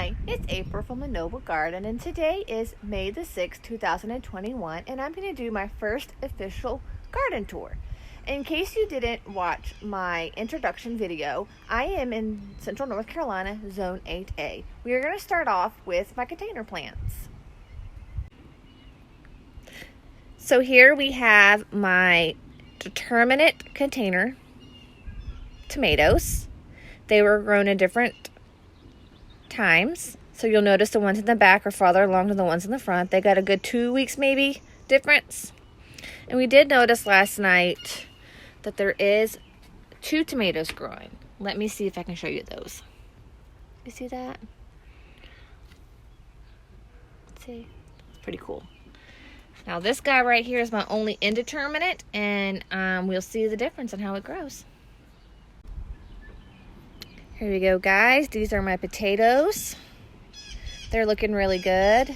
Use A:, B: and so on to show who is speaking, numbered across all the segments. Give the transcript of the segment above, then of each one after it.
A: Hi, it's April from the Noble Garden, and today is May the 6th, 2021, and I'm going to do my first official garden tour. In case you didn't watch my introduction video, I am in Central North Carolina, Zone 8A. We are going to start off with my container plants. So here we have my indeterminate container tomatoes. They were grown in different times, so you'll notice the ones in the back are farther along than the ones in the front. They got a good 2 weeks maybe difference. And we did notice last night that there is 2 tomatoes growing. Let me see if I can show you those. You see that? Let's see. It's pretty cool. Now this guy right here is my only indeterminate, and we'll see the difference in how it grows. Here we go, guys. These are my potatoes. They're looking really good.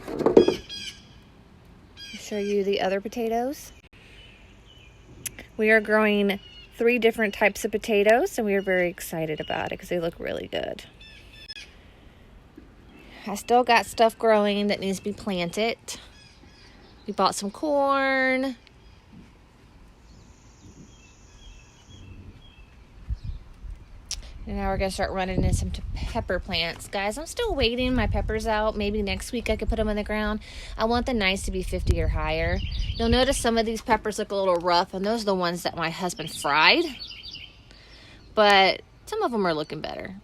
A: I'll show you the other potatoes. We are growing 3 different types of potatoes, and we are very excited about it because they look really good. I still got stuff growing that needs to be planted. We bought some corn. And now we're going to start running in some pepper plants. Guys, I'm still waiting my peppers out. Maybe next week I could put them in the ground. I want the nice to be 50 or higher. You'll notice some of these peppers look a little rough, and those are the ones that my husband fried. But some of them are looking better.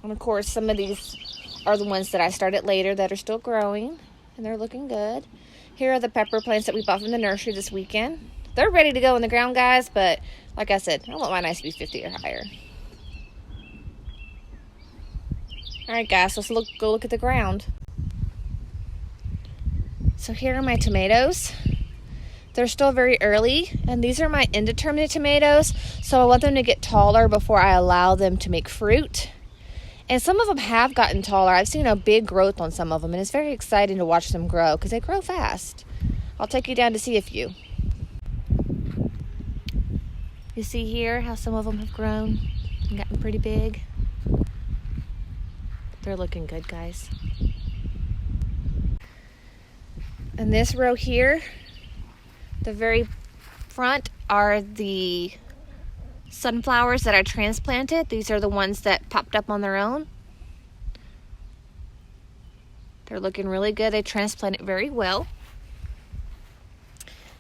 A: And of course, some of these are the ones that I started later that are still growing, and they're looking good. Here are the pepper plants that we bought from the nursery this weekend. They're ready to go in the ground, guys, but like I said, I want mine nice to be 50 or higher. All right, guys, let's go look at the ground. So here are my tomatoes. They're still very early, and these are my indeterminate tomatoes, so I want them to get taller before I allow them to make fruit. And some of them have gotten taller. I've seen a big growth on some of them, and it's very exciting to watch them grow because they grow fast. I'll take you down to see a few. You see here how some of them have grown and gotten pretty big. They're looking good, guys. And this row here, the very front, are the sunflowers that I transplanted. These are the ones that popped up on their own. They're looking really good. They transplanted very well.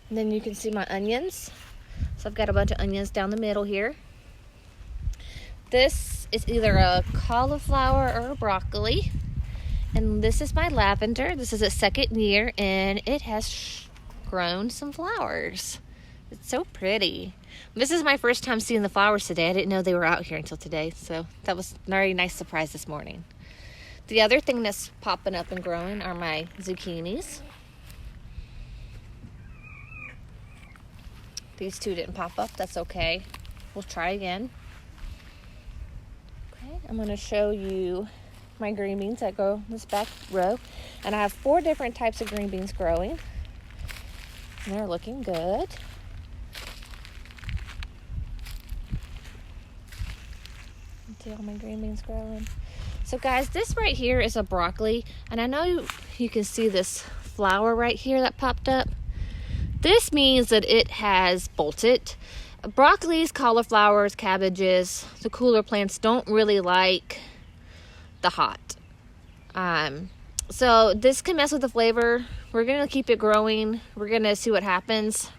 A: And then you can see my onions. So I've got a bunch of onions down the middle here. This is either a cauliflower or a broccoli. And this is my lavender. This is its 2nd year, and it has grown some flowers. It's so pretty. This is my first time seeing the flowers today. I didn't know they were out here until today, so that was a very nice surprise this morning. The other thing that's popping up and growing are my zucchinis. These 2 didn't pop up. That's okay. We'll try again. Okay, I'm going to show you my green beans that grow in this back row. And I have 4 different types of green beans growing. And they're looking good. See all my green beans growing. So guys, this right here is a broccoli. And I know you can see this flower right here that popped up. This means that it has bolted. Broccolis, cauliflowers, cabbages, the cooler plants don't really like the hot. So this can mess with the flavor. We're going to keep it growing. We're going to see what happens.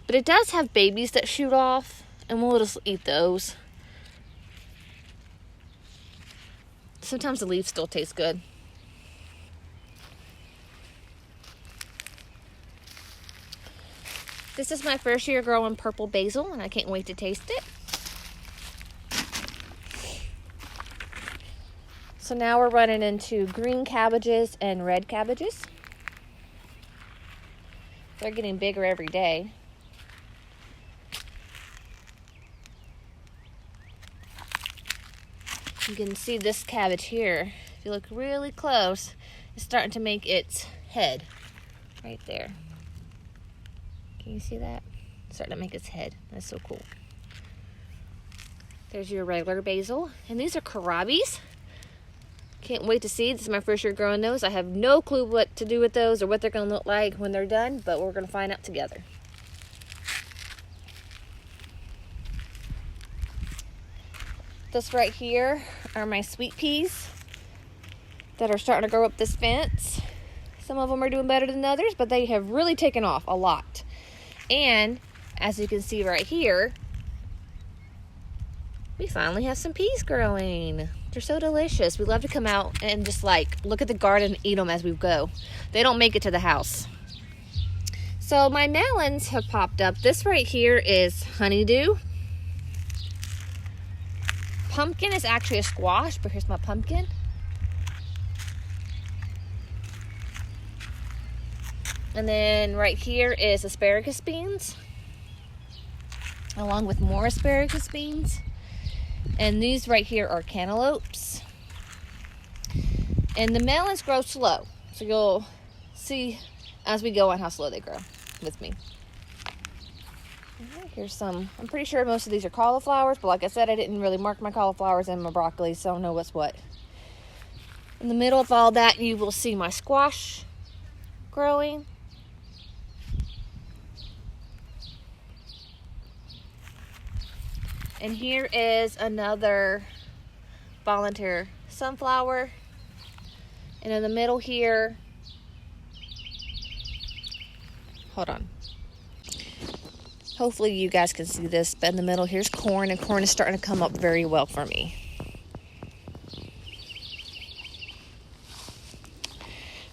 A: But it does have babies that shoot off, and we'll just eat those. Sometimes the leaves still taste good. This is my first year growing purple basil, and I can't wait to taste it. So now we're running into green cabbages and red cabbages. They're getting bigger every day. You can see this cabbage here. If you look really close, it's starting to make its head right there. Can you see that? It's starting to make its head. That's so cool. There's your regular basil. And these are kohlrabies. Can't wait to see. This is my first year growing those. I have no clue what to do with those or what they're going to look like when they're done, but we're going to find out together. This right here are my sweet peas that are starting to grow up this fence. Some of them are doing better than others, but they have really taken off a lot. And as you can see right here, we finally have some peas growing. They're so delicious. We love to come out and just like look at the garden and eat them as we go. They don't make it to the house. So my melons have popped up. This right here is honeydew. Pumpkin is actually a squash, but here's my pumpkin. And then right here is asparagus beans, along with more asparagus beans. And these right here are cantaloupes. And the melons grow slow, so you'll see as we go on how slow they grow with me. Here's some, I'm pretty sure most of these are cauliflowers, but like I said, I didn't really mark my cauliflowers and my broccoli, so I don't know what's what. In the middle of all that, you will see my squash growing. And here is another volunteer sunflower. And in the middle here, hold on. Hopefully you guys can see this, but in the middle here's corn, and corn is starting to come up very well for me.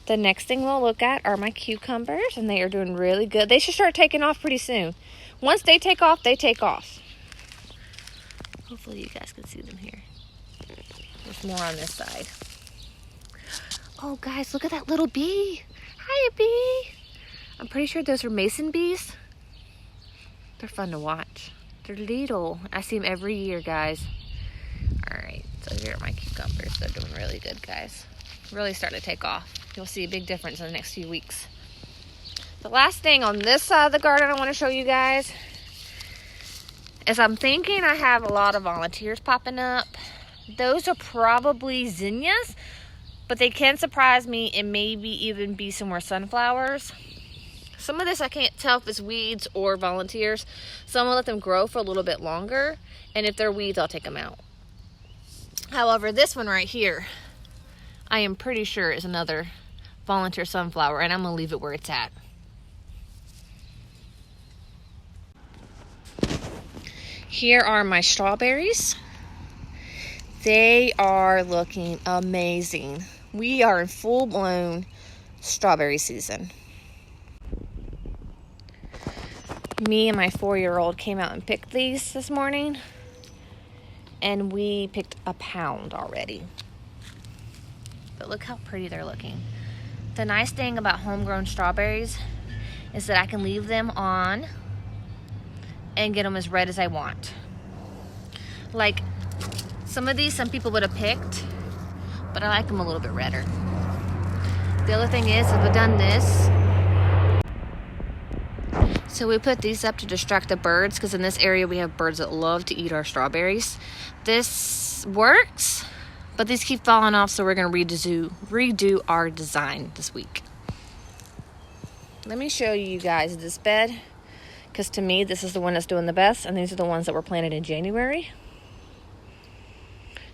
A: The next thing we'll look at are my cucumbers, and they are doing really good. They should start taking off pretty soon. Once they take off, they take off. Hopefully you guys can see them here. There's more on this side. Oh guys, look at that little bee. Hiya, bee. I'm pretty sure those are mason bees. They're fun to watch. They're little. I see them every year, guys. All right, so here are my cucumbers. They're doing really good, guys. Really starting to take off. You'll see a big difference in the next few weeks. The last thing on this side of the garden I want to show you guys is I'm thinking I have a lot of volunteers popping up. Those are probably zinnias, but they can surprise me and maybe even be some more sunflowers. Some of this I can't tell if it's weeds or volunteers, so I'm gonna let them grow for a little bit longer, and if they're weeds, I'll take them out. However, this one right here, I am pretty sure is another volunteer sunflower, and I'm gonna leave it where it's at. Here are my strawberries. They are looking amazing. We are in full-blown strawberry season. Me and my 4-year-old came out and picked these this morning, and we picked a pound already. But look how pretty they're looking. The nice thing about homegrown strawberries is that I can leave them on and get them as red as I want. Like some of these, some people would have picked, but I like them a little bit redder. The other thing is, I've done this. So we put these up to distract the birds, because in this area we have birds that love to eat our strawberries. This works, but these keep falling off, so we're going to redo our design this week. Let me show you guys this bed, because to me this is the one that's doing the best, and these are the ones that were planted in January.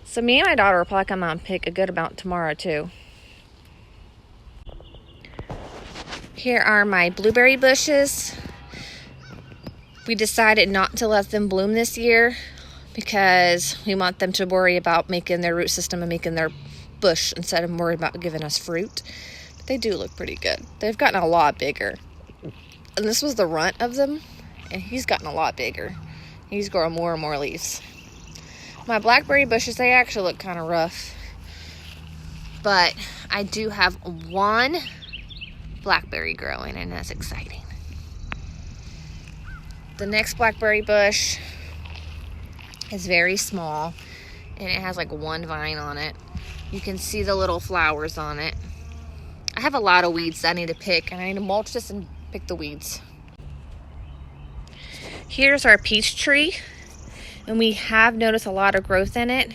A: So me and my daughter will probably come out and pick a good amount tomorrow too. Here are my blueberry bushes. We decided not to let them bloom this year because we want them to worry about making their root system and making their bush instead of worrying about giving us fruit. But they do look pretty good. They've gotten a lot bigger. And this was the runt of them, and he's gotten a lot bigger. He's growing more and more leaves. My blackberry bushes, they actually look kind of rough. But I do have one blackberry growing, and that's exciting. The next blackberry bush is very small, and it has like one vine on it. You can see the little flowers on it. I have a lot of weeds that I need to pick, and I need to mulch this and pick the weeds. Here's our peach tree. and we have noticed a lot of growth in it.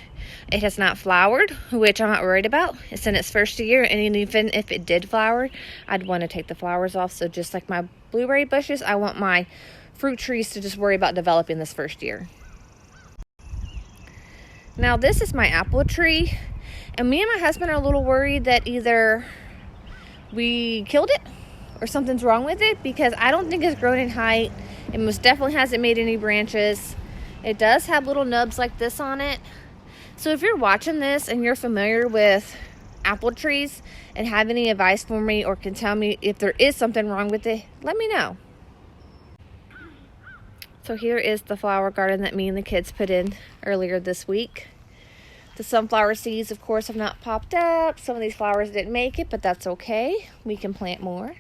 A: It has not flowered, which I'm not worried about. It's in its first year, and even if it did flower, I'd want to take the flowers off. So just like my blueberry bushes, I want my fruit trees to just worry about developing this first year. Now this is my apple tree, and me and my husband are a little worried that either we killed it or something's wrong with it, because I don't think it's grown in height. It most definitely hasn't made any branches. It does have little nubs like this on it. So if you're watching this and you're familiar with apple trees and have any advice for me, or can tell me if there is something wrong with it, let me know. So here is the flower garden that me and the kids put in earlier this week. The sunflower seeds, of course, have not popped up. Some of these flowers didn't make it, but that's okay. We can plant more.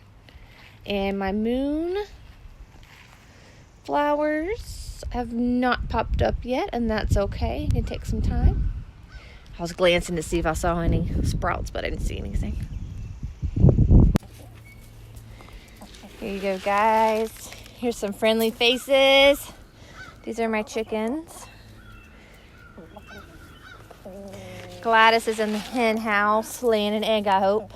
A: And my moon flowers have not popped up yet, and that's okay. It can take some time. I was glancing to see if I saw any sprouts, but I didn't see anything. Here you go, guys. Here's some friendly faces. These are my chickens. Gladys is in the hen house laying an egg, I hope.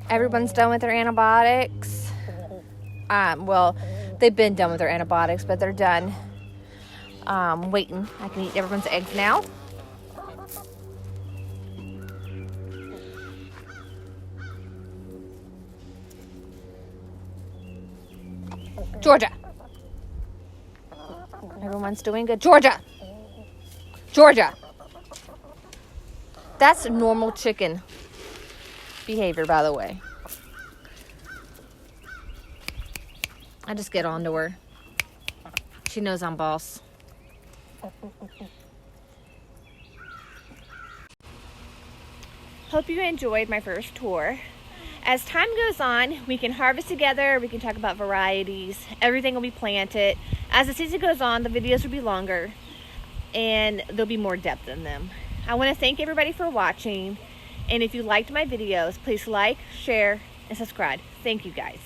A: Everyone's done with their antibiotics. Well, they've been done with their antibiotics, but they're done waiting. I can eat everyone's eggs now. Georgia. Everyone's doing good. Georgia. Georgia. That's normal chicken behavior, by the way. I just get on to her. She knows I'm boss. Hope you enjoyed my first tour. As time goes on, we can harvest together, we can talk about varieties, everything will be planted. As the season goes on, the videos will be longer, and there'll be more depth in them. I want to thank everybody for watching, and if you liked my videos, please like, share, and subscribe. Thank you, guys.